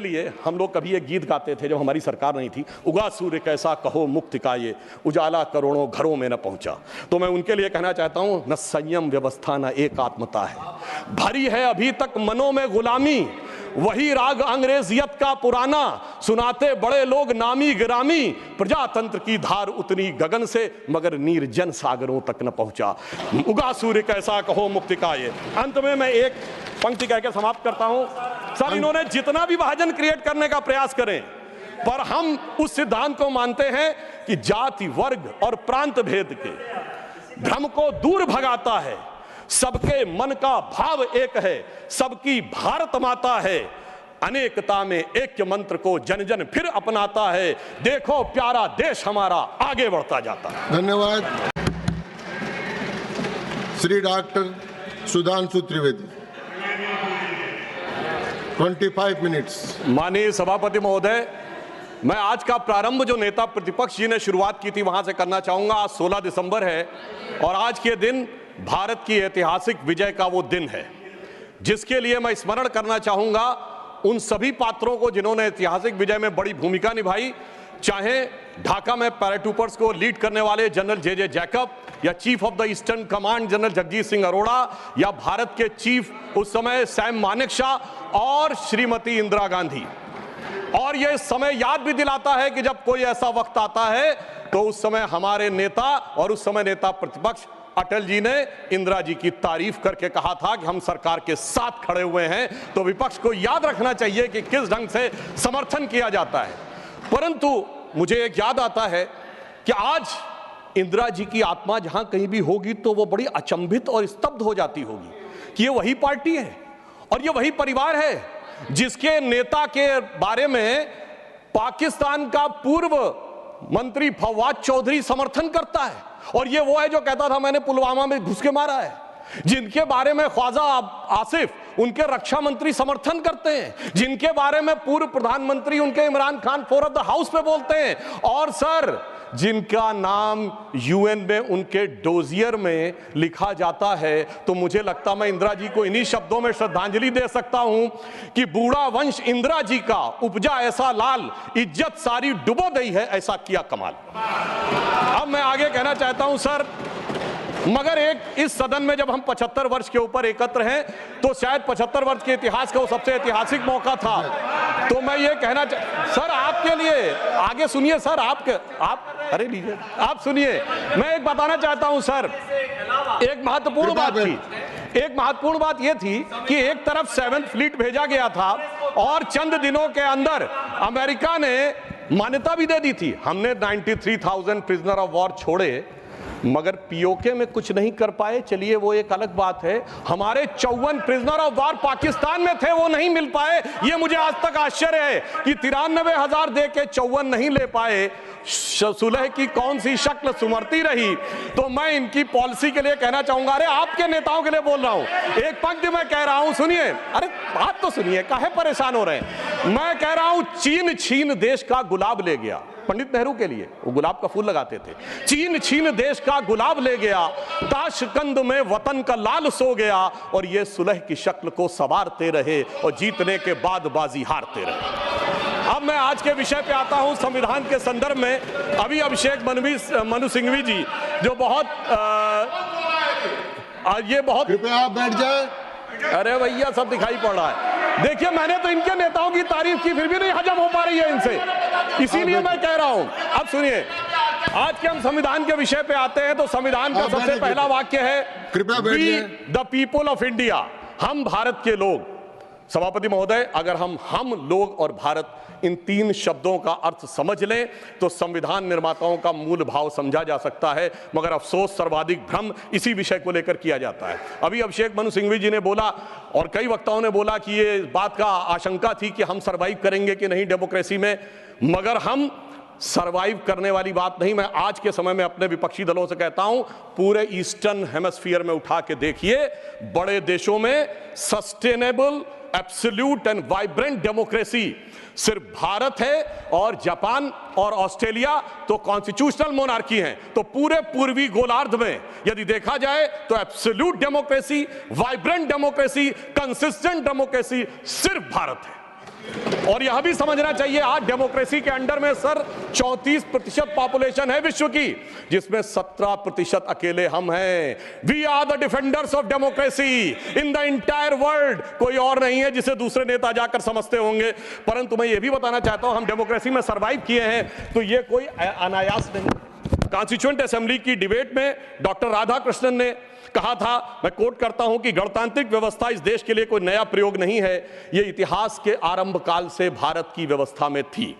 लिए हम लोग कभी एक गीत गाते थे जब हमारी सरकार नहीं थी, उगा सूर्य कैसा कहो मुक्ति का ये उजाला करोड़ों घरों में न पहुंचा। तो मैं उनके लिए कहना चाहता हूं, न संयम व्यवस्था न एकात्मता है, भरी है अभी तक मनों में गुलामी, वही राग अंग्रेजियत का पुराना, सुनाते बड़े लोग नामी गिरामी, प्रजातंत्र की धार उतनी गगन से मगर निर्जन सागरों तक न पहुंचा। उगा सूर्य कैसा कहो मुक्ति का ये। अंत में मैं एक पंक्ति कहकर समाप्त करता हूं। सर, इन्होंने जितना भी विभाजन क्रिएट करने का प्रयास करें, पर हम उस सिद्धांत को मानते हैं कि जाति वर्ग और प्रांत भेद के भ्रम को दूर भगाता है, सबके मन का भाव एक है, सबकी भारत माता है, अनेकता में ऐक्य मंत्र को जन जन फिर अपनाता है, देखो प्यारा देश हमारा आगे बढ़ता जाता है। धन्यवाद। Shri doctor Sudhanshu Trivedi, 25 minutes. माननीय सभापति महोदय, मैं आज का प्रारंभ जो नेता प्रतिपक्ष जी ने शुरुआत की थी वहां से करना चाहूंगा। आज 16 दिसंबर है और आज के दिन भारत की ऐतिहासिक विजय का वो दिन है, जिसके लिए मैं स्मरण करना चाहूंगा उन सभी पात्रों को जिन्होंने ऐतिहासिक विजय में बड़ी भूमिका निभाई, चाहे ढाका में पैराट्रूपर्स को लीड करने वाले जनरल जे जैकब, या chief of the eastern command general Jagjit Singh Arora, या भारत के चीफ उस समय सैम मानेकशॉ और श्रीमती इंदिरा गांधी। और यह समय याद भी दिलाता है कि जब कोई ऐसा वक्त आता है तो उस समय हमारे नेता और उस समय नेता प्रतिपक्ष अटल जी ने इंदिरा जी की तारीफ करके कहा था कि हम सरकार के साथ खड़े हुए हैं। तो विपक्ष को याद रखना चाहिए कि किस ढंग से समर्थन किया जाता है। परंतु मुझे एक याद आता है कि आज इंदिरा जी की आत्मा जहां कहीं भी होगी तो वो बड़ी अचंभित और स्तब्ध हो जाती होगी कि ये वही पार्टी है और ये वही परिवार है जिसके नेता के बारे में पाकिस्तान का पूर्व मंत्री फवाद चौधरी समर्थन करता है, और ये वो है जो कहता था मैंने पुलवामा में घुस के मारा है, जिनके बारे में ख्वाजा आसिफ उनके रक्षा मंत्री समर्थन करते हैं, जिनके बारे में पूर्व प्रधानमंत्री उनके Imran Khan floor of the house पे बोलते हैं, और सर जिनका नाम यूएन में उनके डोजियर में लिखा जाता है। तो मुझे लगता मैं इंदिरा जी को इन्हीं शब्दों में श्रद्धांजलि दे सकता हूं कि बूढ़ा वंश इंदिरा जी का उपजा ऐसा लाल, इज्जत सारी डुबो गई है ऐसा किया कमाल। अब मैं आगे कहना चाहता हूं सर, मगर एक इस सदन में जब हम 75 वर्ष के ऊपर एकत्र हैं तो शायद 75 वर्ष के इतिहास का वो सबसे ऐतिहासिक मौका था। तो मैं ये कहना सर आपके लिए आगे सुनिए सर, आप अरे लीजिए आप सुनिए, मैं एक बताना चाहता हूं सर, एक महत्वपूर्ण बात थी, एक महत्वपूर्ण बात यह थी कि एक तरफ 7th फ्लीट भेजा गया था और चंद दिनों के अंदर अमेरिका ने मान्यता भी दे दी थी। हमने 93,000 प्रिजनर ऑफ वॉर छोड़े मगर पीओके में कुछ नहीं कर पाए, चलिए वो एक अलग बात है। हमारे 54 प्रिजनर ऑफ वॉर पाकिस्तान में थे, वो नहीं मिल पाए। ये मुझे आज तक आश्चर्य है कि 93,000 दे के 54 नहीं ले पाए। सुलह की कौन सी शक्ल सुमरती रही। तो मैं इनकी पॉलिसी के लिए कहना चाहूंगा, अरे आपके नेताओं के लिए बोल रहा हूं, एक पंक्ति मैं कह रहा हूं, सुनिए, अरे बात तो सुनिए, काहे परेशान हो रहे हैं। मैं कह रहा हूं चीन छीन देश का गुलाब ले गया, पंडित नेहरू के लिए वो गुलाब का फूल लगाते थे। चीन छीन देश का गुलाब ले गया, ताशकंद में वतन का लाल सो गया, और ये सुलह की शक्ल को संवारते रहे और जीतने के बाद बाजी हारते रहे। अब मैं आज के विषय पे आता हूं, संविधान के संदर्भ में। अभी अभिषेक मनु सिंघवी जी जो बहुत ये बहुत, कृपया आप बैठ जाए। अरे भैया सब दिखाई पड़ रहा है। देखिए मैंने तो इनके नेताओं की तारीफ की, फिर भी नहीं हजम हो पा रही है इनसे, इसीलिए मैं कह रहा हूं। अब सुनिए, आज के हम संविधान के विषय पे आते हैं तो संविधान का सबसे पहला वाक्य है, कृपया बैठिए। द पीपल ऑफ इंडिया, हम भारत के लोग। सभापति महोदय, अगर हम लोग और भारत इन 3 शब्दों का अर्थ समझ लें तो संविधान निर्माताओं का मूल भाव समझा जा सकता है, मगर अफसोस सर्वाधिक भ्रम इसी विषय को लेकर किया जाता है। अभी अभिषेक मनु सिंघवी जी ने बोला और कई वक्ताओं ने बोला कि ये बात का आशंका थी कि हम सरवाइव करेंगे कि नहीं डेमोक्रेसी में, मगर हम सरवाइव करने वाली बात नहीं। मैं आज के समय में अपने विपक्षी दलों से कहता हूं, पूरे ईस्टर्न हेमिस्फीयर में उठा के देखिए, बड़े देशों में sustainable absolute and vibrant democracy सिर्फ भारत है, और जापान और ऑस्ट्रेलिया तो कॉन्स्टिट्यूशनल मोनार्की हैं। तो पूरे पूर्वी गोलार्ध में यदि देखा जाए तो absolute democracy, vibrant democracy, consistent democracy सिर्फ भारत है। और यह भी समझना चाहिए आज डेमोक्रेसी के अंडर में सर 34% पॉपुलेशन है विश्व की, जिसमें 17% अकेले हम हैं। We are the defenders of democracy in the entire world. कोई और नहीं है जिसे दूसरे नेता जाकर समझते होंगे। परंतु मैं ये भी बताना चाहता हूं, हम डेमोक्रेसी में सरवाइव किए हैं तो ये कोई अनायास नहीं। कॉन्स्टिट्यूएंट असेंबली की डिबेट में डॉक्टर राधाकृष्णन ने कहा था, मैं कोट करता हूं, कि गणतांत्रिक व्यवस्था इस देश के लिए कोई नया प्रयोग नहीं है, यह इतिहास के आरंभ काल से भारत की व्यवस्था में थी।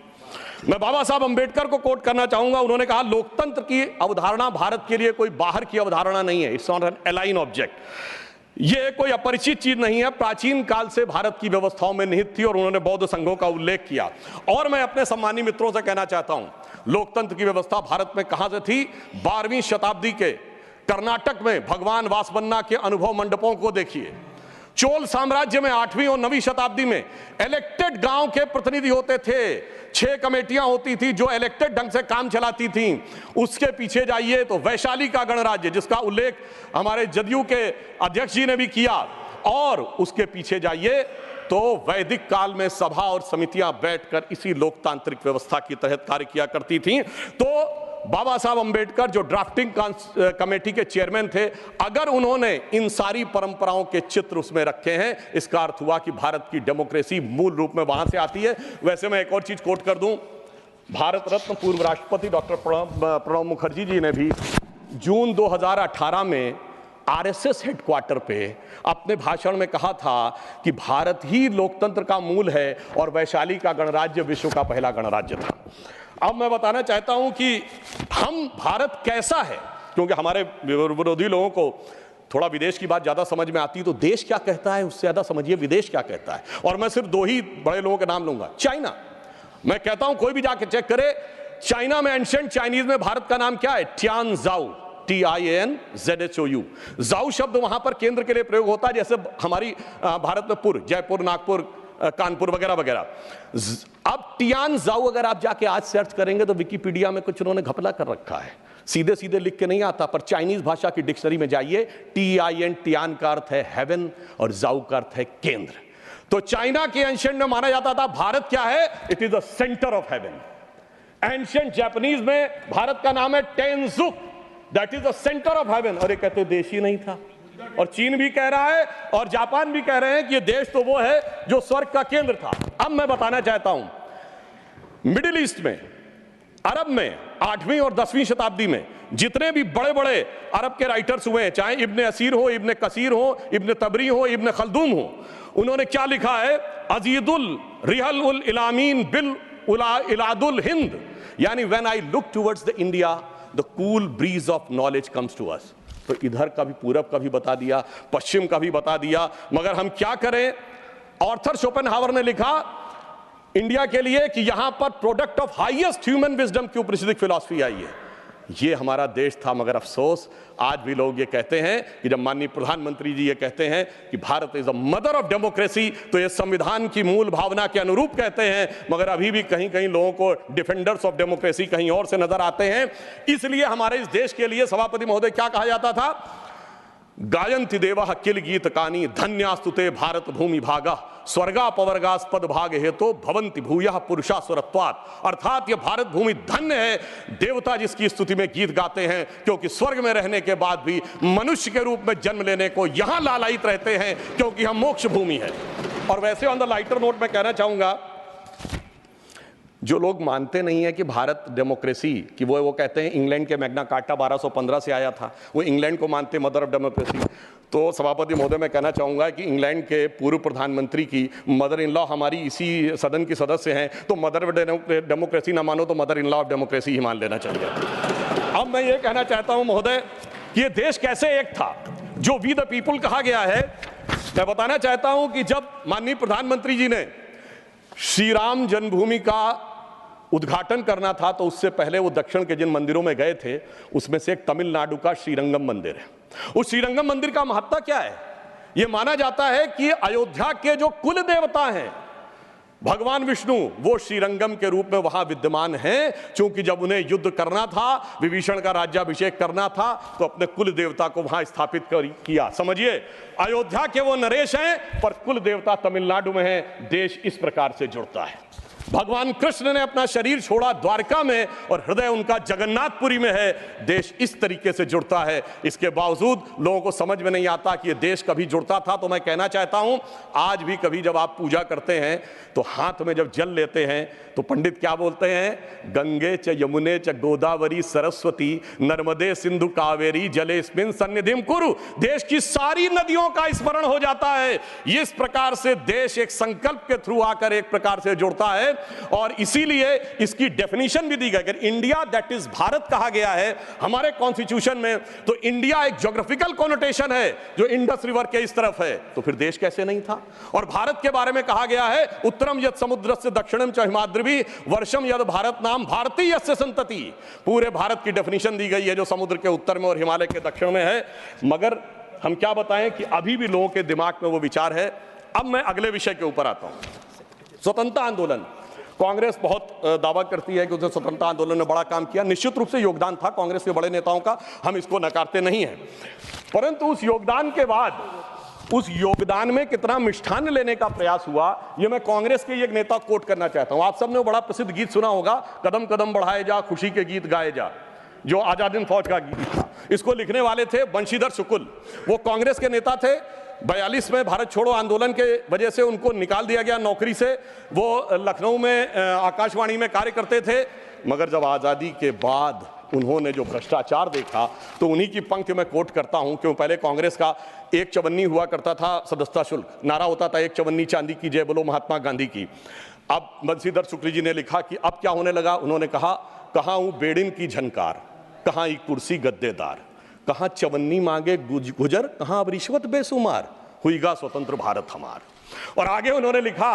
मैं बाबा साहब अंबेडकर को कोट करना चाहूंगा। उन्होंने कहा, लोकतंत्र की अवधारणा भारत के लिए कोई बाहर की अवधारणा नहीं है, it's not an align object. यह कोई अपरिचित चीज नहीं है, प्राचीन काल से भारत की व्यवस्थाओं में निहित थी। और उन्होंने बौद्ध संघों का उल्लेख किया। और मैं अपने सम्मानी मित्रों से कहना चाहता हूं, लोकतंत्र की व्यवस्था भारत में कहां से थी? 12वीं शताब्दी के कर्नाटक में भगवान वासवन्ना के अनुभव मंडपों को देखिए। चोल साम्राज्य में 8वीं और 9वीं शताब्दी में इलेक्टेड गांव के प्रतिनिधि होते थे। 6 कमेटियां होती थी जो इलेक्टेड ढंग से काम चलाती थीं। उसके पीछे जाइए तो वैशाली का गणराज्य, जिसका उल्लेख हमारे जदयू के अध्यक्ष जी ने भी किया, और उसके पीछे जाइए तो वैदिक काल में सभा और समितियां बैठकर इसी लोकतांत्रिक व्यवस्था के तहत कार्य किया करती थीं। तो बाबा साहब अंबेडकर जो ड्राफ्टिंग कमेटी के चेयरमैन थे, अगर उन्होंने इन सारी परंपराओं के चित्र उसमें रखे हैं, इसका अर्थ हुआ कि भारत की डेमोक्रेसी मूल रूप में वहां से आती है। वैसे मैं एक और चीज कोट कर दूं, भारत रत्न पूर्व राष्ट्रपति डॉक्टर प्रणब मुखर्जी जी ने भी जून 2018 में आरएसएस हेडक्वार्टर पे अपने भाषण में कहा था कि भारत ही लोकतंत्र का मूल है और वैशाली का गणराज्य विश्व का पहला गणराज्य था। अब मैं बताना चाहता हूं कि हम भारत कैसा है, क्योंकि हमारे विरोधी लोगों को थोड़ा विदेश की बात ज्यादा समझ में आती है, तो देश क्या कहता है उससे ज्यादा समझिए विदेश क्या कहता है। और मैं सिर्फ 2 ही बड़े लोगों के नाम लूंगा। चाइना, मैं कहता हूं कोई भी जाके चेक करे, चाइना में एंशिएंट चाइनीज में भारत का नाम क्या है? Tan Zhao, TIANZHOU। जाऊ शब्द वहां पर केंद्र के लिए प्रयोग होता है, जैसे हमारी भारत में पुर, जयपुर, नागपुर, कानपुर वगैरह वगैरह। अब टियान जाऊ अगर आप जाके आज सर्च करेंगे तो विकिपीडिया में कुछ उन्होंने घपला कर रखा है, सीधे सीधे लिख के नहीं आता, पर चाइनीज भाषा की डिक्शनरी में जाइए, TIN टियान का अर्थ है हेवन और जाऊ का अर्थ है केंद्र। तो चाइना के एंशिएंट में माना जाता था भारत क्या है? It is the centre of heaven. Ancient Japanese में भारत का नाम है टेनजुक, that is the centre of heaven. और ये कहते देश ही नहीं था। और चीन भी कह रहा है और जापान भी कह रहे हैं कि ये देश तो वो है जो स्वर्ग का केंद्र था। अब मैं बताना चाहता हूं, मिडिल ईस्ट में, अरब में 8वीं और 10वीं शताब्दी में जितने भी बड़े बड़े अरब के राइटर्स हुए हैं, चाहे इब्ने असीर हो, इब्ने कसीर हो, इब्ने तबरी हो, इब्ने खल्दून हो, उन्होंने क्या लिखा है? अजीदुल रिहल उल इलामीन बिल इलादुल हिंद, यानी when I look towards the India the cool breeze of knowledge comes to us. तो इधर का भी, पूरब का भी बता दिया, पश्चिम का भी बता दिया, मगर हम क्या करें? ऑर्थर शोपेनहावर ने लिखा इंडिया के लिए कि यहां पर product of highest human wisdom की ऊपनिषदिक फिलॉसफी आई है। ये हमारा देश था, मगर अफसोस आज भी लोग ये कहते हैं कि जब माननीय प्रधानमंत्री जी ये कहते हैं कि Bharat is a mother of democracy, तो ये संविधान की मूल भावना के अनुरूप कहते हैं, मगर अभी भी कहीं कहीं लोगों को डिफेंडर्स ऑफ डेमोक्रेसी कहीं और से नजर आते हैं। इसलिए हमारे इस देश के लिए सभापति महोदय क्या कहा जाता था? गायन्ति देवः किल गीत कानी धन्यास्तुते भारत भूमि भागा स्वर्गापवर्गास्पद भाग हेतु भवंति भूयः पुरुषा सुरत्वात्। अर्थात ये भारत भूमि धन्य है, देवता जिसकी स्तुति में गीत गाते हैं, क्योंकि स्वर्ग में रहने के बाद भी मनुष्य के रूप में जन्म लेने को यहां लालायित रहते हैं, क्योंकि हम मोक्ष भूमि है। और वैसे ऑन द लाइटर नोट मैं कहना चाहूंगा, जो लोग मानते नहीं है कि भारत डेमोक्रेसी कि वो कहते हैं इंग्लैंड के मैग्ना कार्टा 1215 से आया था, वो इंग्लैंड को मानते मदर ऑफ डेमोक्रेसी। तो सभापति महोदय मैं कहना चाहूंगा कि इंग्लैंड के पूर्व प्रधानमंत्री की मदर इन लॉ हमारी इसी सदन की सदस्य हैं, तो मदर ऑफ डेमोक्रेसी ना मानो तो mother in law of democracy ही मान लेना चाहिए। अब मैं ये कहना चाहता हूं महोदय कि ये देश कैसे एक था जो वी द पीपुल कहा गया है। मैं बताना चाहता हूं कि जब माननीय प्रधानमंत्री जी ने श्री राम जन्मभूमि का उद्घाटन करना था, तो उससे पहले वो दक्षिण के जिन मंदिरों में गए थे उसमें से एक तमिलनाडु का श्रीरंगम मंदिर है। उस श्रीरंगम मंदिर का महत्ता क्या है? यह माना जाता है कि अयोध्या के जो कुल देवता हैं भगवान विष्णु वो श्रीरंगम के रूप में वहां विद्यमान हैं, क्योंकि जब उन्हें युद्ध करना था, विभीषण का राज्याभिषेक करना था, तो अपने कुल देवता को वहां स्थापित किया। समझिए, अयोध्या के वो नरेश हैं, पर कुल देवता तमिलनाडु में है। देश इस प्रकार से जुड़ता है। भगवान कृष्ण ने अपना शरीर छोड़ा द्वारका में और हृदय उनका जगन्नाथपुरी में है। देश इस तरीके से जुड़ता है। इसके बावजूद लोगों को समझ में नहीं आता कि ये देश कभी जुड़ता था। तो मैं कहना चाहता हूं, आज भी कभी जब आप पूजा करते हैं तो हाथ में जब जल लेते हैं तो पंडित क्या बोलते हैं? गंगे च यमुने च गोदावरी सरस्वती नर्मदे सिंधु कावेरी जलेस्मिन् सन्निधिं कुरु। देश की सारी नदियों का स्मरण हो जाता है। इस प्रकार से देश एक संकल्प के थ्रू आकर एक प्रकार से जुड़ता है। और इसीलिए इसकी डेफिनेशन भी दी गई। अगर इंडिया दैट इज भारत कहा गया है हमारे कॉन्स्टिट्यूशन में, तो इंडिया एक ज्योग्राफिकल कॉनोटेशन है जो इंडस रिवर के इस तरफ है। तो फिर देश कैसे नहीं था? और भारत के बारे में कहा गया है, उत्तरम यत् समुद्रस्य दक्षिणम च हिमाद्रिभिः वर्षम यद् भारत नाम भारती यस्य संतति। पूरे भारत की डेफिनेशन दी गई है जो समुद्र के उत्तर में और हिमालय के दक्षिण में है। मगर हम क्या बताएं कि अभी भी लोगों के दिमाग में वो विचार है। अब मैं अगले विषय के ऊपर आता हूं। स्वतंत्रता आंदोलन। कांग्रेस बहुत दावा करती है कि उसने स्वतंत्रता आंदोलन में बड़ा काम किया। निश्चित रूप से योगदान था कांग्रेस के बड़े नेताओं का, हम इसको नकारते नहीं हैं। परंतु उस योगदान के बाद उस योगदान में कितना मिष्ठान लेने का प्रयास हुआ, ये मैं कांग्रेस के एक नेता कोट करना चाहता हूं। आप सबने बड़ा प्रसिद्ध गीत सुना होगा, कदम कदम बढ़ाए जा खुशी के गीत गाए जा, जो आजाद फौज का गीत था। इसको लिखने वाले थे बंशीधर शुक्ल। वो कांग्रेस के नेता थे। 42 में भारत छोड़ो आंदोलन के वजह से उनको निकाल दिया गया नौकरी से। वो लखनऊ में आकाशवाणी में कार्य करते थे। मगर जब आज़ादी के बाद उन्होंने जो भ्रष्टाचार देखा, तो उन्हीं की पंक्ति में कोट करता हूं। क्यों? पहले कांग्रेस का 1 चवन्नी हुआ करता था सदस्यता शुल्क, नारा होता था 1 चवन्नी चांदी की जय बोलो महात्मा गांधी की। अब बंशीधर शुक्ल जी ने लिखा कि अब क्या होने लगा। उन्होंने कहा, कहाँ हूं बेड़िन की झनकार, कहाँ एक कुर्सी गद्देदार, कहाँ चवन्नी मांगे गुजर, कहाँ अब रिश्वत बेसुमार, हुईगा स्वतंत्र भारत हमार। और आगे उन्होंने लिखा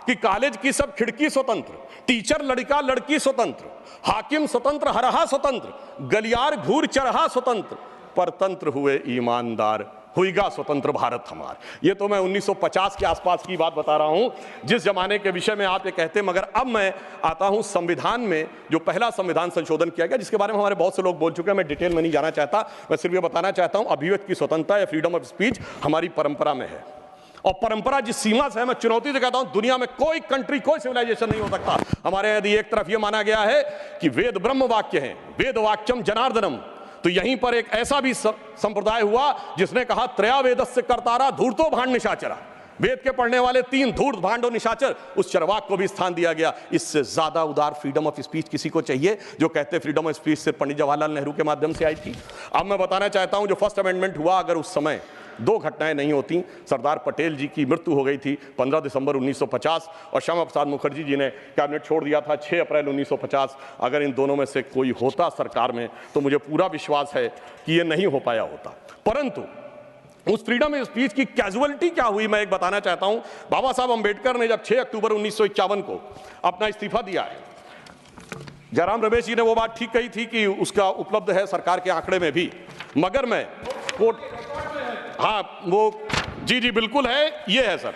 कि कॉलेज की सब खिड़की स्वतंत्र, टीचर लड़का लड़की स्वतंत्र, हाकिम स्वतंत्र हरहा स्वतंत्र, गलियार घूर चरहा स्वतंत्र, परतंत्र हुए ईमानदार, हुईगा स्वतंत्र भारत हमार। ये तो मैं 1950 के आसपास की बात बता रहा हूं, जिस जमाने के विषय में आप ये कहते हैं। मगर अब मैं आता हूं संविधान में, जो पहला संविधान संशोधन किया गया, जिसके बारे में हमारे बहुत से लोग बोल चुके हैं, मैं डिटेल में नहीं जाना चाहता। मैं सिर्फ ये बताना चाहता हूं, अभिव्यक्ति की स्वतंत्रता या फ्रीडम ऑफ स्पीच हमारी परंपरा में है। और परंपरा जिस सीमा से है, मैं चुनौती से कहता हूं, दुनिया में कोई कंट्री, कोई सिविलाइजेशन नहीं हो सकता। हमारे यदि एक तरफ यह माना गया है कि वेद ब्रह्म वाक्य है, वेद वाक्यम जनार्दनम, तो यहीं पर एक ऐसा भी संप्रदाय हुआ जिसने कहा त्रया वेदस्य कर्तारा धूर्तो भांड निशाचरा। वेद के पढ़ने वाले 3 धूर्त भांड और निशाचर, उस चरवाक को भी स्थान दिया गया। इससे ज्यादा उदार फ्रीडम ऑफ स्पीच किसी को चाहिए? जो कहते फ्रीडम ऑफ स्पीच से पंडित जवाहरलाल नेहरू के माध्यम से आई थी। अब मैं बताना चाहता हूं, जो फर्स्ट अमेंडमेंट हुआ, अगर उस समय 2 घटनाएं नहीं होती, सरदार पटेल जी की मृत्यु हो गई थी 15 दिसंबर 1950, और श्यामा प्रसाद मुखर्जी जी ने कैबिनेट छोड़ दिया था 6 अप्रैल 1950। अगर इन दोनों में से कोई होता सरकार में, तो मुझे पूरा विश्वास है कि ये नहीं हो पाया होता। परंतु उस फ्रीडम ऑफ स्पीच की कैजुअलिटी क्या हुई, मैं एक बताना चाहता हूं। बाबा साहब अंबेडकर ने जब 6 अक्टूबर 1951 को अपना इस्तीफा दिया है, जयराम रमेश जी ने वो बात ठीक कही थी कि उसका उपलब्ध है सरकार के आंकड़े में भी। मगर मैं कोर्ट, हाँ वो जी बिल्कुल है, ये है सर,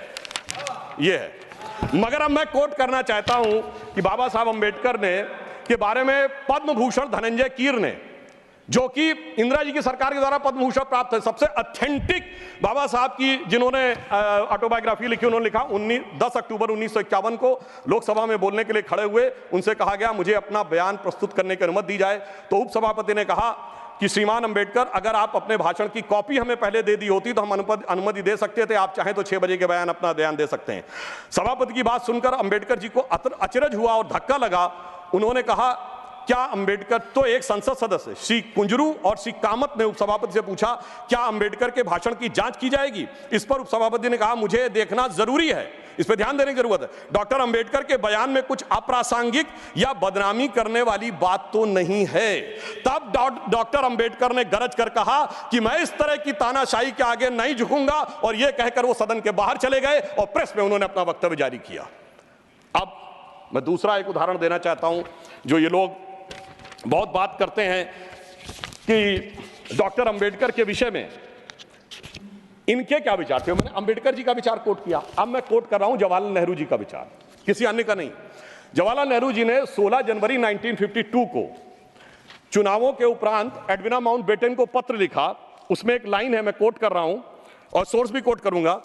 ये है। मगर अब मैं कोट करना चाहता हूं कि बाबा साहब अंबेडकर ने के बारे में पद्म भूषण धनंजय कीर ने, जो कि इंदिरा जी की सरकार के द्वारा पद्म भूषण प्राप्त है, सबसे ऑथेंटिक बाबा साहब की जिन्होंने ऑटोबायोग्राफी लिखी, उन्होंने लिखा 10 अक्टूबर 1951 को लोकसभा में बोलने के लिए खड़े हुए। उनसे कहा गया मुझे अपना बयान प्रस्तुत करने की अनुमति दी जाए। तो उपसभापति ने कहा कि श्रीमान अंबेडकर, अगर आप अपने भाषण की कॉपी हमें पहले दे दी होती तो हम अनुमति दे सकते थे, आप चाहें तो 6 बजे के बयान अपना बयान दे सकते हैं। सभापति की बात सुनकर अंबेडकर जी को अचरज हुआ और धक्का लगा। उन्होंने कहा क्या अंबेडकर, तो एक संसद सदस्य श्री कुंजरू और श्री कामत ने उपसभापति से पूछा क्या अंबेडकर के भाषण की जांच की जाएगी? इस पर उपसभापति ने कहा मुझे देखना जरूरी है, इस पर ध्यान देने की जरूरत है। डॉक्टर अंबेडकर के बयान में कुछ अप्रासंगिक या बदनामी करने वाली बात तो नहीं है। तब डॉक्टर अंबेडकर ने गरज कर कहा कि मैं इस तरह की तानाशाही के आगे नहीं झुकूंगा, और यह कहकर वो सदन के बाहर चले गए और प्रेस में उन्होंने अपना वक्तव्य जारी किया। अब मैं दूसरा एक उदाहरण देना चाहता हूं, जो ये लोग बहुत बात करते हैं कि डॉक्टर अंबेडकर के विषय में इनके क्या विचार थे। मैंने अंबेडकर जी का विचार कोट किया, अब मैं कोट कर रहा हूं जवाहरलाल नेहरू जी का विचार। किसी अन्य का नहीं। जवाहरलाल नेहरू जी ने 16 जनवरी 1952 को चुनावों के उपरांत एडविना माउंटबेटन को पत्र लिखा। उसमें एक लाइन है, मैं कोट कर रहा हूं और सोर्स भी कोट करूंगा।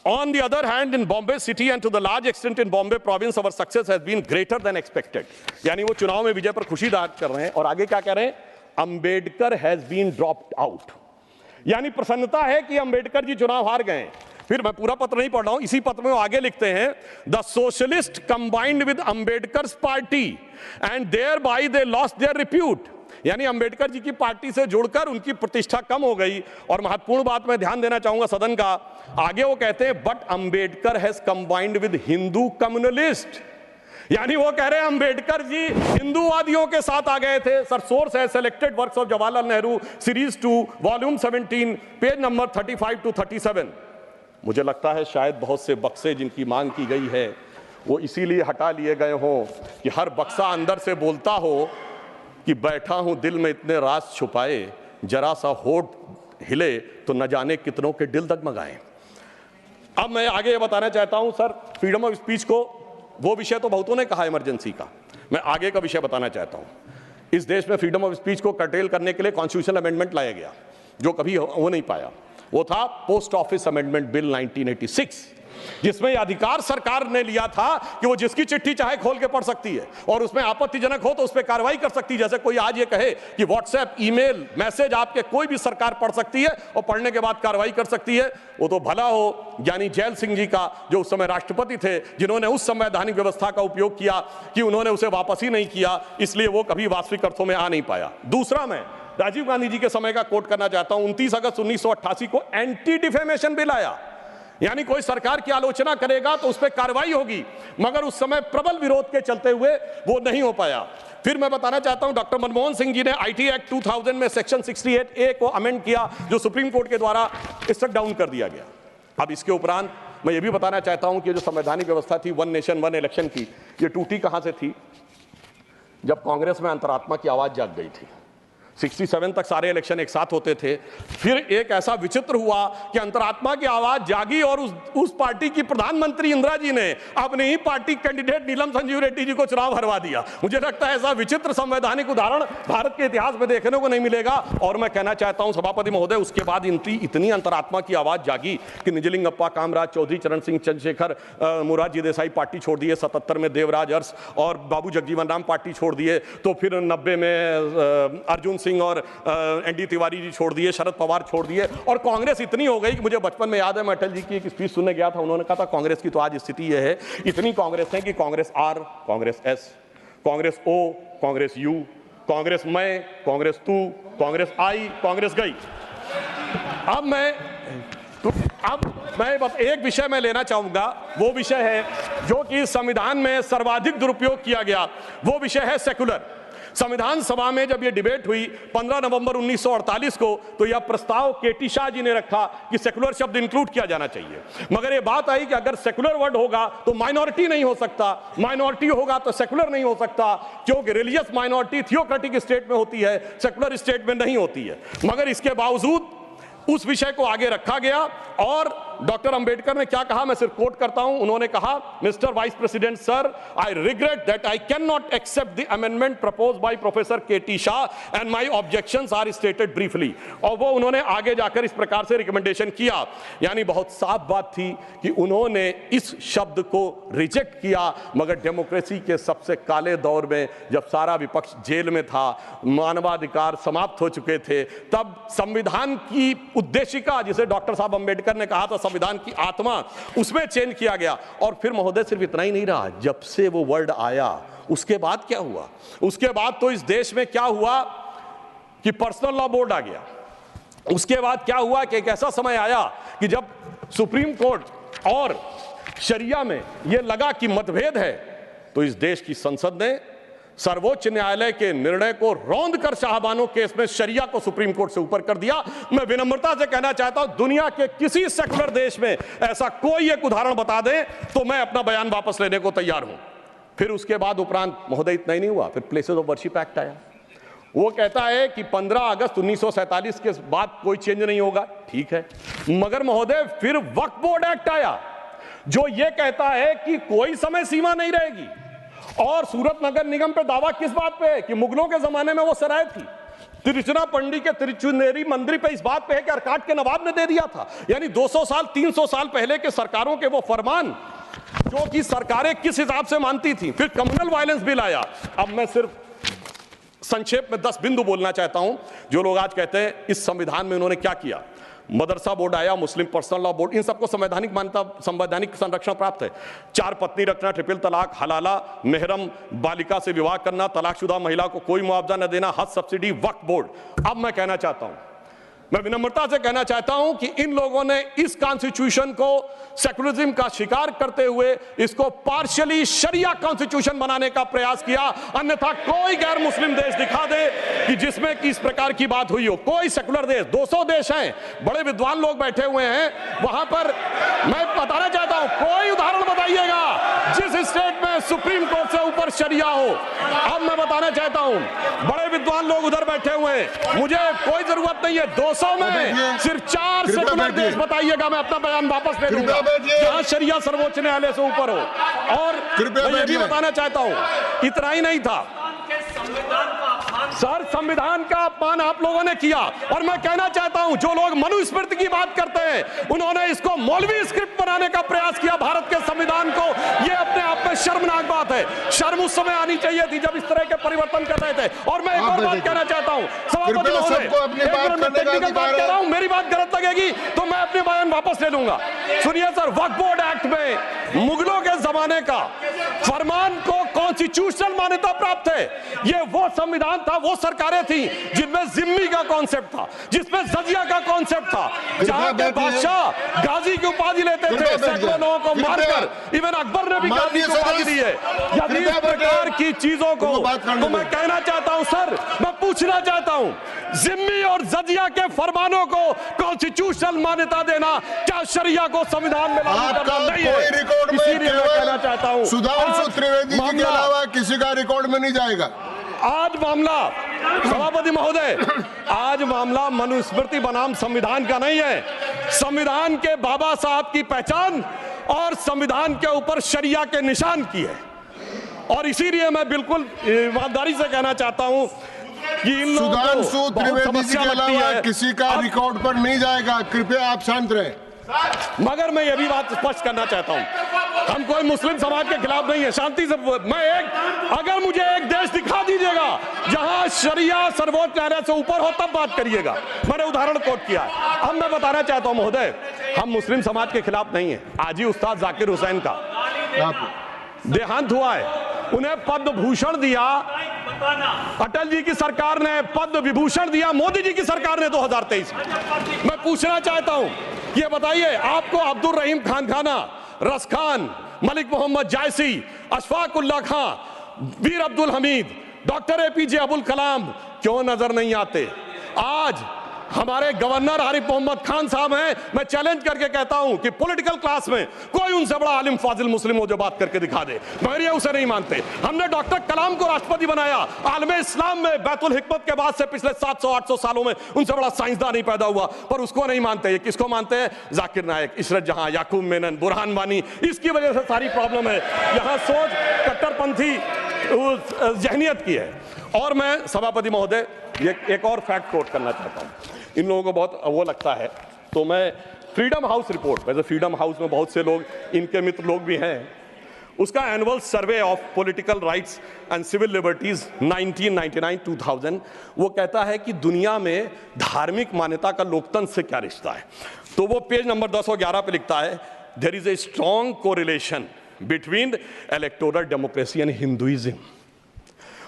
On the other hand, in Bombay city and to the large extent in Bombay province, our success has been greater than expected. यानी वो चुनाव में विजय पर खुशी जाहिर कर रहे हैं और आगे क्या कह रहे हैं? Ambedkar has been dropped out, यानी प्रसन्नता है कि अंबेडकर जी चुनाव हार गए। फिर मैं पूरा पत्र नहीं पढ़ रहा हूं, इसी पत्र में वो आगे लिखते हैं, the socialist combined with Ambedkar's party and thereby they lost their repute, यानी अंबेडकर जी की पार्टी से जुड़कर उनकी प्रतिष्ठा कम हो गई। और महत्वपूर्ण बात मैं ध्यान देना चाहूंगा सदन का, आगे वो कहते हैं but Ambedkar has combined with Hindu communalist, यानी वो कह रहे हैं अंबेडकर जी हिंदूवादियों के साथ आ गए थे। सर सोर्स है selected works of Jawaharlal Nehru series 2 volume 17 page number 35 to 37। मुझे लगता है शायद बहुत से बक्से जिनकी मांग की गई है वो इसीलिए हटा लिए गए हों कि हर बक्सा अंदर से बोलता हो कि बैठा हूं दिल में इतने राज छुपाए, जरा सा होठ हिले तो न जाने कितनों के दिल डगमगाए। अब मैं आगे ये बताना चाहता हूं सर, फ्रीडम ऑफ स्पीच को, वो विषय तो बहुतों ने कहा इमरजेंसी का, मैं आगे का विषय बताना चाहता हूं। इस देश में फ्रीडम ऑफ स्पीच को कर्टेल करने के लिए कॉन्स्टिट्यूशनल अमेंडमेंट लाया गया जो कभी हो नहीं पाया। वो था पोस्ट ऑफिस अमेंडमेंट बिल 1986, जिसमें अधिकार सरकार ने लिया था कि वो जिसकी चिट्ठी चाहे खोल के पढ़ सकती है और उसमें आपत्तिजनक हो तो उस पर कार्रवाई कर सकती है। जैसे कोई आज ये कहे कि व्हाट्सएप ईमेल मैसेज आपके कोई भी सरकार पढ़ सकती है और पढ़ने के बाद कार्रवाई कर सकती है, वो तो भला हो ज्ञानी जैल सिंह जी का, जो उस समय राष्ट्रपति थे, जिन्होंने उस संवैधानिक व्यवस्था का उपयोग किया कि उन्होंने उसे वापस ही नहीं किया, इसलिए वो कभी वास्तविक अर्थों में आ नहीं पाया। दूसरा, मैं राजीव गांधी जी के समय का कोट करना चाहता हूं। 29 अगस्त 1988 को एंटी डिफेमेशन बिल आया, यानी कोई सरकार की आलोचना करेगा तो उस पर कार्रवाई होगी, मगर उस समय प्रबल विरोध के चलते हुए वो नहीं हो पाया। फिर मैं बताना चाहता हूं डॉक्टर मनमोहन सिंह जी ने आईटी एक्ट 2000 में सेक्शन 68A को अमेंड किया, जो सुप्रीम कोर्ट के द्वारा स्ट्रक डाउन कर दिया गया। अब इसके उपरांत मैं ये भी बताना चाहता हूं कि जो संवैधानिक व्यवस्था थी वन नेशन वन इलेक्शन की, ये टूटी कहां से थी? जब कांग्रेस में अंतरात्मा की आवाज जाग गई थी। 67 तक सारे इलेक्शन एक साथ होते थे, फिर एक ऐसा विचित्र हुआ कि अंतरात्मा की आवाज जागी और उस पार्टी की प्रधानमंत्री इंदिरा जी ने अपनी ही पार्टी कैंडिडेट नीलम संजीव रेड्डी जी को चुनाव हरवा दिया। मुझे लगता है ऐसा विचित्र संवैधानिक उदाहरण भारत के इतिहास में देखने को नहीं मिलेगा। और मैं कहना चाहता हूं सभापति महोदय, उसके बाद इतनी अंतरात्मा की आवाज जागी कि निजलिंगप्पा, कामराज चौधरी, चरण सिंह चंद्रशेखर, मोरारजी देसाई पार्टी छोड़ दिए, 77 में देवराज अरस और बाबू जगजीवन राम पार्टी छोड़ दिए, तो फिर 90 में अर्जुन सिंह और एनडी तिवारी जी छोड़ दिए, शरद पवार छोड़ दिए, और कांग्रेस इतनी हो गई कि मुझे बचपन में याद है, मैं अटल जी की एक स्पीच सुनने गया था, उन्होंने कहा था कांग्रेस की तो आज स्थिति यह है, इतनी कांग्रेस है कि Congress R, Congress S, Congress O, Congress U, Congress मैं, कांग्रेस तू, कांग्रेस आई, कांग्रेस गई। अब मैं बस एक विषय में लेना चाहूंगा, वो विषय है जो कि संविधान में सर्वाधिक दुरुपयोग किया गया, वो विषय है सेकुलर। संविधान सभा में जब ये डिबेट हुई 15 नवंबर 1948 को, तो यह प्रस्ताव केटी शाह जी ने रखा कि सेकुलर शब्द इंक्लूड किया जाना चाहिए, मगर ये बात आई कि अगर सेकुलर वर्ड होगा तो माइनॉरिटी नहीं हो सकता, माइनॉरिटी होगा तो सेकुलर नहीं हो सकता, क्योंकि रिलीजियस माइनॉरिटी थियोक्रेटिक स्टेट में होती है, सेकुलर स्टेट में नहीं होती है। मगर इसके बावजूद उस विषय को आगे रखा गया और डॉक्टर अंबेडकर ने क्या कहा, मैं सिर्फ कोट करता हूं, उन्होंने कहा, mister vice president sir, I regret that I can not accept the amendment proposed by professor KT Shah and my objections are stated briefly. और वो उन्होंने आगे जाकर इस प्रकार से रिकमेंडेशन किया, यानी बहुत साफ बात थी कि उन्होंने इस शब्द को रिजेक्ट किया। मगर डेमोक्रेसी के सबसे काले दौर में, जब सारा विपक्ष जेल में था, मानवाधिकार समाप्त हो चुके थे, तब संविधान की उद्देशिका, जिसे डॉक्टर साहब अंबेडकर ने कहा था संविधान की आत्मा, उसमें चेंज किया गया। और फिर महोदय सिर्फ इतना ही नहीं रहा, जब से वो वर्ड आया उसके बाद क्या हुआ? उसके बाद तो इस देश में क्या हुआ कि पर्सनल लॉ बोर्ड आ गया। उसके बाद क्या हुआ कि एक ऐसा समय आया कि जब सुप्रीम कोर्ट और शरिया में यह लगा कि मतभेद है, तो इस देश की संसद ने सर्वोच्च न्यायालय के निर्णय को रौंद कर शाहबानो केस में शरिया को सुप्रीम कोर्ट से ऊपर कर दिया। मैं विनम्रता से कहना चाहता हूं, दुनिया के किसी सेकुलर देश में ऐसा कोई एक उदाहरण बता दें तो मैं अपना बयान वापस लेने को तैयार हूं। फिर उसके बाद उपरांत महोदय इतना ही नहीं हुआ, फिर प्लेसेस ऑफ वर्शिप एक्ट आया। वो कहता है कि 15 अगस्त 1947 के बाद कोई चेंज नहीं होगा, ठीक है, मगर महोदय फिर वक्फ बोर्ड एक्ट आया। जो ये कहता है कि कोई समय सीमा नहीं रहेगी। और सूरत नगर निगम पे दावा किस बात पे है कि मुगलों के जमाने में वो सराय थी। तिरुचिरापल्ली के तिरुचुनेरी मंदिर पे इस बात पे है कि अरकाट के नवाब ने दे दिया था। यानी 200 साल 300 साल पहले के सरकारों के वो फरमान जो कि सरकारें किस हिसाब से मानती थी। फिर कम्युनल वायलेंस बिल आया। अब मैं सिर्फ संक्षेप में 10 बिंदु बोलना चाहता हूं। जो लोग आज कहते हैं इस संविधान में उन्होंने क्या किया, मदरसा बोर्ड आया, मुस्लिम पर्सनल लॉ बोर्ड, इन सबको संवैधानिक मान्यता, संवैधानिक संरक्षण प्राप्त है। 4 पत्नी रखना, ट्रिपल तलाक, हलाला, मेहरम बालिका से विवाह करना, तलाकशुदा महिला को कोई मुआवजा न देना, हज सब्सिडी, वक्फ बोर्ड। अब मैं कहना चाहता हूं, मैं विनम्रता से कहना चाहता हूं कि इन लोगों ने इस कॉन्स्टिट्यूशन को सेकुलरिज्म का शिकार करते हुए इसको पार्शियली शरिया कॉन्स्टिट्यूशन बनाने का प्रयास किया। अन्यथा कोई गैर मुस्लिम देश दिखा दे कि जिसमें कि इस प्रकार की बात हुई हो, कोई सेकुलर देश, 200 देश हैं, बड़े विद्वान लोग बैठे हुए हैं वहां पर। मैं बताना चाहता हूं, कोई उदाहरण बताइएगा जिस स्टेट में सुप्रीम कोर्ट से ऊपर शरिया हो। अब मैं बताना चाहता हूं, बड़े विद्वान लोग उधर बैठे हुए हैं, मुझे कोई जरूरत नहीं है 200 में सिर्फ 4 सेकुलर देश बताइएगा, मैं अपना बयान वापस ले लूंगा जहां शरिया सर्वोच्च न्यायालय से ऊपर हो। और मैं ये भी बताना चाहता हूं, इतना ही नहीं था सर, संविधान का अपमान आप लोगों ने किया। और मैं कहना चाहता हूं, जो लोग मनुस्मृति की बात करते हैं उन्होंने इसको मौलवी स्क्रिप्ट बनाने का प्रयास किया भारत के संविधान को। यह अपने आप में शर्मनाक बात है। शर्म उस समय आनी चाहिए थी जब इस तरह के परिवर्तन कर रहे थे। और मैं एक और बात कहना चाहता हूं, सभापति महोदय, टेक्निकल बात कह रहा हूं, मेरी बात गलत लगेगी तो मैं अपने बयान वापस ले लूंगा। सुनिए सर, वक्फ बोर्ड एक्ट में मुगलों के जमाने का फरमान को कॉन्स्टिट्यूशनल मान्यता प्राप्त है। यह वो संविधान था, वो सरकारें थी जिनमें जिम्मी का कॉन्सेप्ट था, जिसमें जजिया का कॉन्सेप्ट था, जहां के बादशाह गाजी की उपाधि लेते थे, सैकड़ों लोगों को मारकर। इवन अकबर ने भी गाजी की उपाधि दी है। यदि इस प्रकार की चीजों को तो मैं कहना चाहता हूं सर, मैं पूछना चाहता हूं, जिम्मी और जजिया के फरमानों को कॉन्स्टिट्यूशनल मान्यता देना क्या शरिया को संविधान में लागू करना नहीं है? इसीलिए मैं कहना चाहता हूं, सुधांशु त्रिवेदी जी के अलावा किसी का रिकॉर्ड में नहीं जाएगा। आज मामला, सभापति महोदय, आज मामला मनुस्मृति बनाम संविधान का नहीं है। संविधान के बाबा साहब की पहचान और संविधान के ऊपर शरिया के निशान की है। और इसीलिए मैं बिल्कुल ईमानदारी से कहना चाहता हूं कि इन लोगों को सुधांशु त्रिवेदी जी के अलावा किसी का रिकॉर्ड पर नहीं जाएगा। कृपया आप शांत रहें। मगर मैं यह भी बात स्पष्ट करना चाहता हूं, हम कोई मुस्लिम समाज के खिलाफ नहीं है, शांति से। अगर मुझे एक देश दिखा दीजिएगा जहां शरिया सर्वोच्च न्यायालय से ऊपर हो तब बात करिएगा। मैंने उदाहरण कोट किया। अब मैं बताना चाहता हूं महोदय, हम मुस्लिम समाज के खिलाफ नहीं है। आज ही उस्ताद जाकिर हुसैन का देहांत हुआ है, उन्हें पद्म भूषण दिया, अटल जी की सरकार ने पद्म विभूषण दिया, मोदी जी की सरकार ने 2023 में। मैं पूछना चाहता हूं, ये बताइए, आपको अब्दुल रहीम खान खाना, रस खान, मलिक मोहम्मद जायसी, अशफाक उल्लाह खान, वीर अब्दुल हमीद, डॉक्टर APJ अबुल कलाम क्यों नजर नहीं आते? आज हमारे गवर्नर आरिफ मोहम्मद खान साहब हैं। मैं चैलेंज करके कहता हूं कि पॉलिटिकल क्लास में कोई उनसे बड़ा आलिम फाजिल मुस्लिम हो जो बात करके दिखा दे, मगर ये उसे नहीं मानते। हमने डॉक्टर कलाम को राष्ट्रपति बनाया। आलम इस्लाम में बैतुल हिकमत के बाद से पिछले 700-800 सालों में उनसे बड़ा साइंसदान नहीं पैदा हुआ, पर उसको नहीं मानते। ये किसको मानते हैं? जाकिर नायक, इशरत जहां, याकूब मेनन, बुरहान वानी। इसकी वजह से सारी प्रॉब्लम है। यहाँ सोच कट्टरपंथी जहनियत की है। और मैं सभापति महोदय ये एक और फैक्ट कोट करना चाहता हूँ। इन लोगों को बहुत वो लगता है, तो मैं फ्रीडम हाउस रिपोर्ट, वैसे फ्रीडम हाउस में बहुत से लोग इनके मित्र लोग भी हैं, उसका annual survey of political rights and civil liberties 1999-2000 वो कहता है कि दुनिया में धार्मिक मान्यता का लोकतंत्र से क्या रिश्ता है। तो वो पेज नंबर 10 और 11 पे लिखता है, there is a strong correlation between electoral democracy and Hinduism.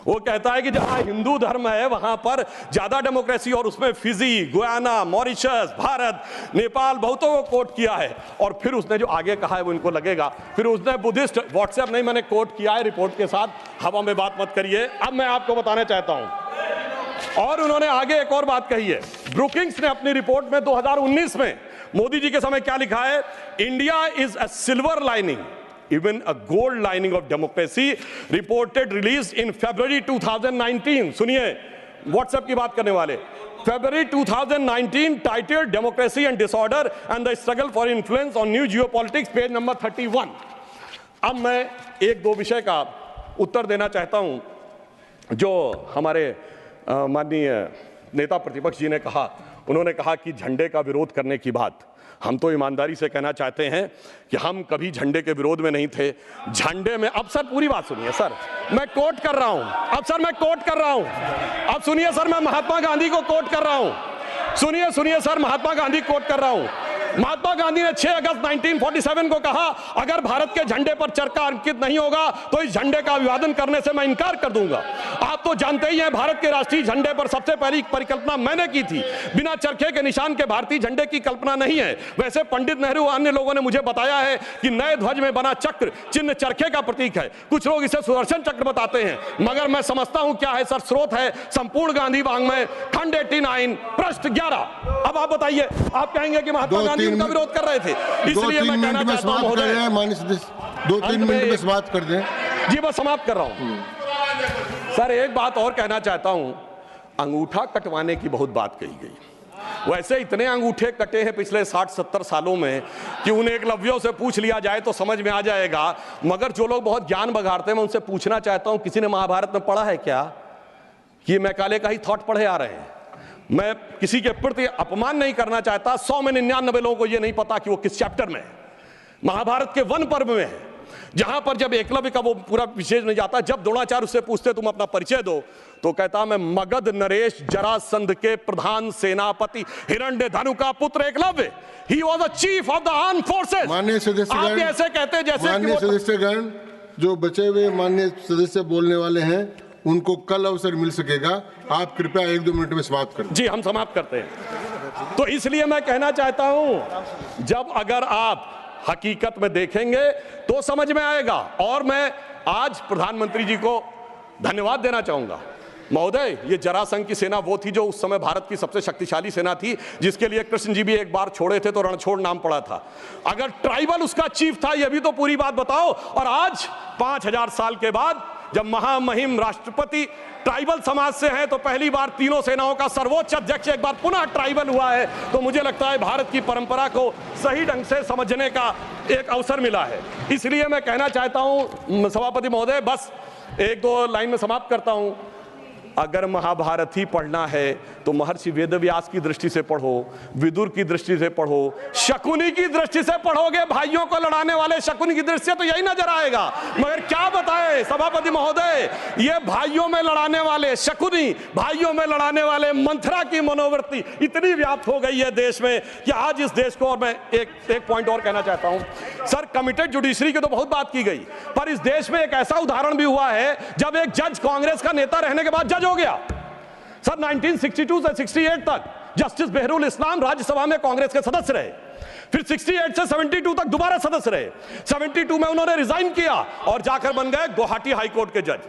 वो कहता है कि जहां हिंदू धर्म है वहां पर ज्यादा डेमोक्रेसी, और उसमें Fiji, Guyana, Mauritius, Bharat, Nepal बहुतों को कोट किया है। और फिर उसने जो आगे कहा है वो इनको लगेगा, फिर उसने बुद्धिस्ट, व्हाट्सएप नहीं, मैंने कोट किया है रिपोर्ट के साथ, हवा में बात मत करिए। अब मैं आपको बताना चाहता हूं, और उन्होंने आगे एक और बात कही है। ब्रुकिंग्स ने अपनी रिपोर्ट में 2019 में मोदी जी के समय क्या लिखा है? India is a silver lining, even a gold lining of democracy, reported released in February 2019। सुनिए, व्हाट्सएप की बात करने वाले, February 2019, titled Democracy and Disorder and the Struggle for Influence on New Geopolitics, page number 31। अब मैं एक दो विषय का उत्तर देना चाहता हूं जो हमारे माननीय नेता प्रतिपक्ष जी ने कहा। उन्होंने कहा कि झंडे का विरोध करने की बात, हम तो ईमानदारी से कहना चाहते हैं कि हम कभी झंडे के विरोध में नहीं थे। झंडे में, अब सर पूरी बात सुनिए सर, मैं कोट कर रहा हूं, अब सर मैं कोट कर रहा हूं, अब सुनिए सर, मैं महात्मा गांधी को कोट कर रहा हूं, सुनिए सर, महात्मा गांधी कोट कर रहा हूं। महात्मा गांधी ने 6 अगस्त 1947 को कहा, अगर भारत के झंडे पर चरखा अंकित नहीं होगा तो इस झंडे का अभिवादन करने से मैं इनकार कर दूंगा। आप तो जानते ही हैं, भारत के राष्ट्रीय झंडे पर सबसे पहली परिकल्पना मैंने की थी। बिना चरखे के निशान के भारतीय झंडे की कल्पना नहीं है। वैसे पंडित नेहरू अन्य लोगों ने मुझे बताया है कि नए ध्वज में बना चक्र चिन्ह चरखे का प्रतीक है। कुछ लोग इसे सुदर्शन चक्र बताते हैं, मगर मैं समझता हूं क्या है सर, स्रोत है संपूर्ण गांधी वाङ्मय, खंड 89, पृष्ठ 11। अब आप बताइए, आप कहेंगे कि महात्मा गांधी उनका विरोध कर रहे थे, इसलिए मैं कहना चाहता हूं महोदय, 2-3 मिनट में समाप्त कर दें। जी मैं समाप्त कर रहा हूं। सर एक बात और कहना चाहता हूं, अंगूठा कटवाने की बहुत बात कही गई। वैसे इतने अंगूठे कटे हैं पिछले 60-70 सालों में कि उन एकलव्यों से पूछ लिया जाए तो समझ में आ जाएगा। मगर जो लोग बहुत ज्ञान बघाड़ते हैं, मैं उनसे पूछना चाहता हूं, किसी ने महाभारत में पढ़ा है क्या कि मैकाले का ही थॉट पढ़े आ रहे हैं? मैं किसी के प्रति अपमान नहीं करना चाहता, 100 में 99 लोगों को यह नहीं पता कि वो किस चैप्टर में है। महाभारत के वन पर्व में है, जहां पर जब एकलव्य का वो पूरा विशेष नहीं जाता, जब द्रोणाचार्य उससे पूछते तुम अपना परिचय दो, तो कहता मैं मगध नरेश जरासंध के प्रधान सेनापति हिरण्यधनु का पुत्र Eklavya. He was the chief of the armed forces. माननीय सदस्यगण, आप ऐसे कहते हैं जैसे माननीय सदस्यगण, जो बचे हुए माननीय सदस्य बोलने वाले हैं उनको कल अवसर मिल सकेगा। आप कृपया 1-2 मिनट में समाप्त करें। जी हम समाप्त करते हैं। तो इसलिए मैं कहना चाहता हूं, जब अगर आप हकीकत में देखेंगे तो समझ में आएगा। और मैं आज प्रधानमंत्री जी को धन्यवाद देना चाहूंगा। महोदय, ये जरासंध की सेना वो थी जो उस समय भारत की सबसे शक्तिशाली सेना थी, जिसके लिए कृष्ण जी भी एक बार छोड़े थे तो रणछोड़ नाम पड़ा था। अगर ट्राइबल उसका चीफ था, ये भी तो पूरी बात बताओ। और आज 5000 साल के बाद जब महामहिम राष्ट्रपति ट्राइबल समाज से हैं, तो पहली बार तीनों सेनाओं का सर्वोच्च अध्यक्ष एक बार पुनः ट्राइबल हुआ है। तो मुझे लगता है भारत की परंपरा को सही ढंग से समझने का एक अवसर मिला है। इसलिए मैं कहना चाहता हूं सभापति महोदय, बस 1-2 लाइन में समाप्त करता हूं। अगर महाभारत ही पढ़ना है तो महर्षि वेदव्यास की दृष्टि से पढ़ो, विदुर की दृष्टि से पढ़ो, शकुनी की दृष्टि से पढ़ोगे, भाइयों को लड़ाने वाले शकुनी की दृष्टि से, तो यही नजर आएगा। मगर क्या बताए सभापति महोदय, ये भाइयों में लड़ाने वाले शकुनी, भाइयों में लड़ाने वाले मंथरा की मनोवृत्ति इतनी व्याप्त हो गई है देश में कि आज इस देश को, और मैं एक पॉइंट और कहना चाहता हूं सर, कमिटेड जुडिशरी की तो बहुत बात की गई, पर इस देश में एक ऐसा उदाहरण भी हुआ है जब एक जज कांग्रेस का नेता रहने के बाद जज हो गया। सर 1962 से 68 तक जस्टिस बेहरुल इस्लाम राज्यसभा में कांग्रेस के सदस्य रहे, फिर 68 से 72 तक दोबारा सदस्य रहे। 72 में उन्होंने रिजाइन किया और जाकर बन गए गुवाहाटी हाईकोर्ट के जज।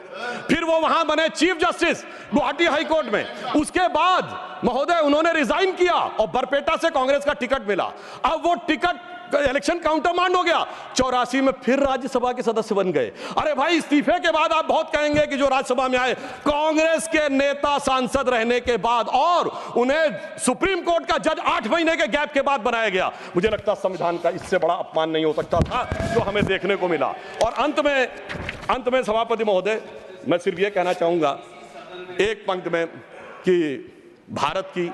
फिर वो वहां बने चीफ जस्टिस गुवाहाटी हाईकोर्ट में। उसके बाद महोदय उन्होंने रिजाइन किया और बरपेटा से कांग्रेस का टिकट मिला। अब वो टिकट इलेक्शन काउंटर मांड हो गया, 84 में फिर राज्यसभा के सदस्य बन गए। अरे भाई, इस्तीफे के बाद आप बहुत कहेंगे कि जो राज्यसभा में आए कांग्रेस के नेता सांसद रहने के बाद, और उन्हें सुप्रीम कोर्ट का जज 8 महीने के गैप के बाद बनाया गया। मुझे लगता है संविधान का इससे बड़ा अपमान नहीं हो सकता था जो हमें देखने को मिला। और अंत में सभापति महोदय, मैं सिर्फ ये कहना चाहूंगा एक पंक्ति में कि भारत की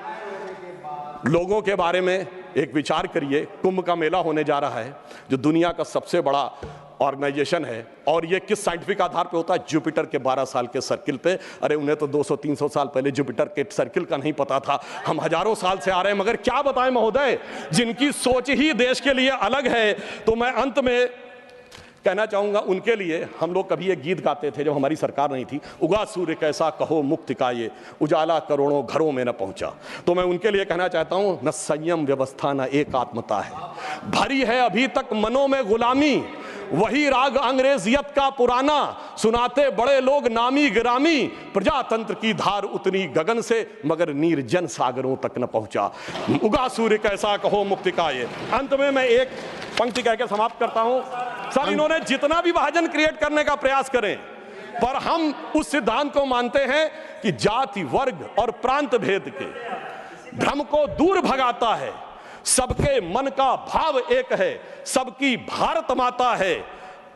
लोगों के बारे में एक विचार करिए। कुंभ का मेला होने जा रहा है, जो दुनिया का सबसे बड़ा ऑर्गेनाइजेशन है, और ये किस साइंटिफिक आधार पे होता है? जुपिटर के 12 साल के सर्किल पे। अरे उन्हें तो 200-300 साल पहले जुपिटर के सर्किल का नहीं पता था, हम हजारों साल से आ रहे हैं। मगर क्या बताएं महोदय, जिनकी सोच ही देश के लिए अलग है। तो मैं अंत में कहना चाहूंगा, उनके लिए हम लोग कभी एक गीत गाते थे जब हमारी सरकार नहीं थी, उगा सूर्य कैसा कहो मुक्ति का ये, उजाला करोड़ों घरों में न पहुंचा। तो मैं उनके लिए कहना चाहता हूं, न संयम व्यवस्था न एकात्मता है, भरी है अभी तक मनों में गुलामी, वही राग अंग्रेजियत का पुराना, सुनाते बड़े लोग नामी गिरामी, प्रजातंत्र की धार उतनी गगन से मगर निर्जन सागरों तक न पहुंचा, उगा सूर्य कैसा कहो मुक्ति का ये। अंत में मैं एक पंक्ति कहकर समाप्त करता हूं। सर, इन्होंने जितना भी विभाजन क्रिएट करने का प्रयास करें, पर हम उस सिद्धांत को मानते हैं कि जाति, वर्ग और प्रांत भेद के भ्रम को दूर भगाता है, सबके मन का भाव एक है, सबकी भारत माता है,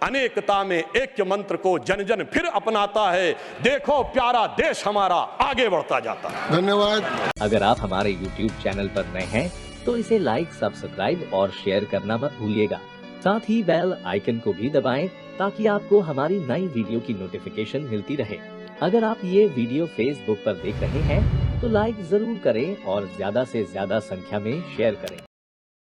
अनेकता में ऐक्य मंत्र को जन जन फिर अपनाता है। देखो प्यारा देश हमारा आगे बढ़ता जाता है। धन्यवाद। अगर आप हमारे YouTube चैनल पर नए हैं तो इसे लाइक, सब्सक्राइब और शेयर करना मत भूलिएगा। साथ ही बेल आइकन को भी दबाएं ताकि आपको हमारी नई वीडियो की नोटिफिकेशन मिलती रहे। अगर आप ये वीडियो Facebook पर देख रहे हैं तो लाइक जरूर करें और ज्यादा से ज्यादा संख्या में शेयर करें।